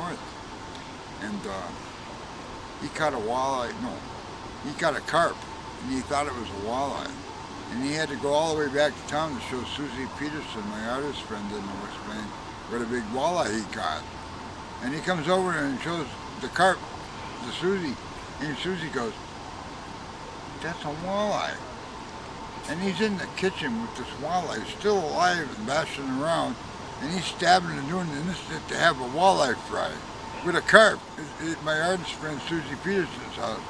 north, and he caught a walleye. No, he caught a carp, and he thought it was a walleye, and he had to go all the way back to town to show Susie Peterson, my artist friend in the West Bank, what a big walleye he caught. And he comes over and shows the carp to Susie, and Susie goes, "That's a walleye." And he's in the kitchen with this walleye, still alive and bashing around, and he's stabbing and doing an instant to have a walleye fry with a carp at my artist friend Susie Peterson's house.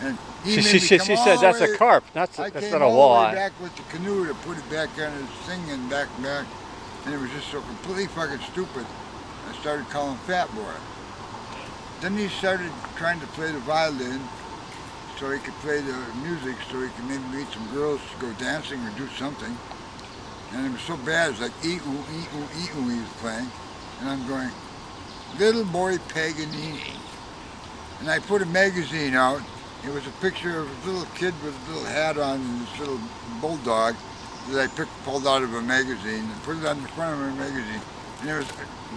And she said that's a carp, that's not a walleye. I came all the way back with the canoe to put it back on his thing and back, and it was just so completely fucking stupid. I started calling him Fat Boy. Then he started trying to play the violin so he could play the music, so he could maybe meet some girls to go dancing or do something. And it was so bad, it was like ee-oo, ee-oo, ee-oo he was playing. And I'm going, "Little Boy Paganini." And I put a magazine out. It was a picture of a little kid with a little hat on and this little bulldog that I pulled out of a magazine and put it on the front of my magazine. And it was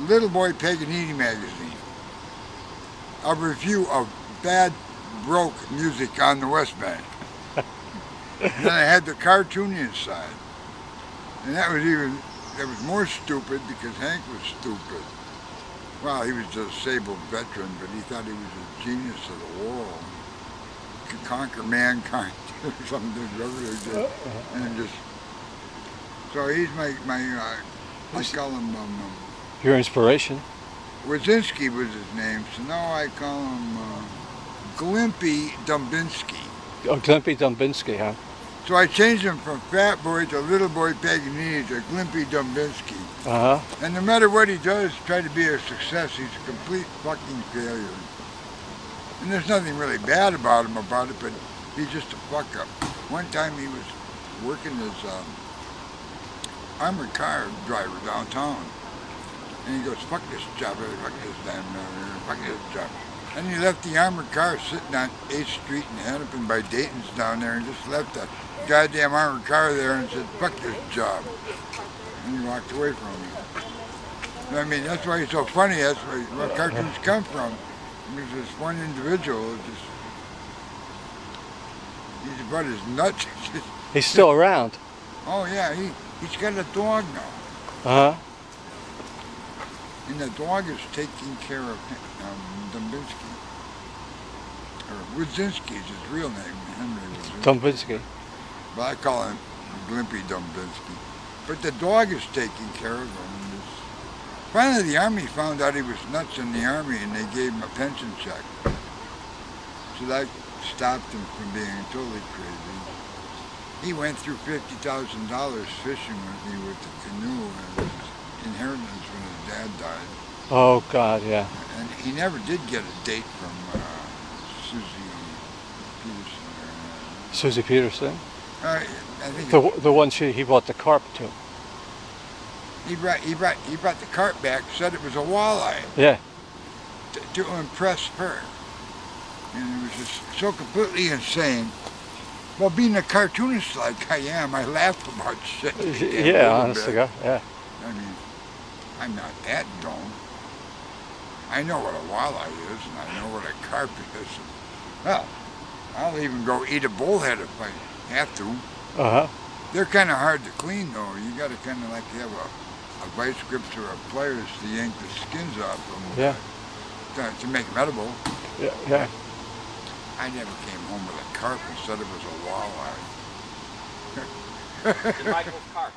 Little Boy Paganini magazine. A review of bad, broke music on the West Bank. And then I had the cartoon inside. And that was more stupid because Hank was stupid. Well, he was a disabled veteran, but he thought he was a genius of the world. He could conquer mankind or something, and just, so he's my I call him, your inspiration. Wazinski was his name, so now I call him Glimpi Dumbinski. Oh, Glimpi Dumbinski, huh? So I changed him from Fat Boy to Little Boy Paganini to Glimpi Dumbinski. Uh-huh. And no matter what he does, try to be a success, he's a complete fucking failure. And there's nothing really bad about him but he's just a fuck up. One time he was working as armored car driver downtown. And he goes, "Fuck this job, fuck this damn, fuck this job." And he left the armored car sitting on 8th Street in Hennepin by Dayton's down there and just left the goddamn armored car there and said, "Fuck this job." And he walked away from me. I mean, that's why he's so funny. That's where cartoons come from. Because this one individual is just, he's about as nuts. He's still around. Oh yeah, he's got a dog now. Uh-huh. And the dog is taking care of Dumbinski. Or Wazinski is his real name, Henry Wazinski. Dumbinski. But I call him Glimpi Dumbinski. But the dog is taking care of him. Finally the Army found out he was nuts in the Army and they gave him a pension check. So that stopped him from being totally crazy. He went through $50,000 fishing with me with the canoe and his inheritance when his dad died. Oh God, yeah. And he never did get a date from Susie Peterson. Susie Peterson? I think the one he bought the carp to. He brought the carp back, said it was a walleye. Yeah. To impress her. And it was just so completely insane. Well, being a cartoonist like I am, I laugh about shit. Yeah, honestly, yeah. I mean, I'm not that dumb. I know what a walleye is, and I know what a carp is. Well, I'll even go eat a bullhead if I have to. Uh-huh. They're kind of hard to clean, though. You got to kind of like have a vice grips or a pliers to yank the skins off them. Yeah. To make them edible. Yeah, yeah. I never came home with a carp and said it was a walleye. Michael's carp.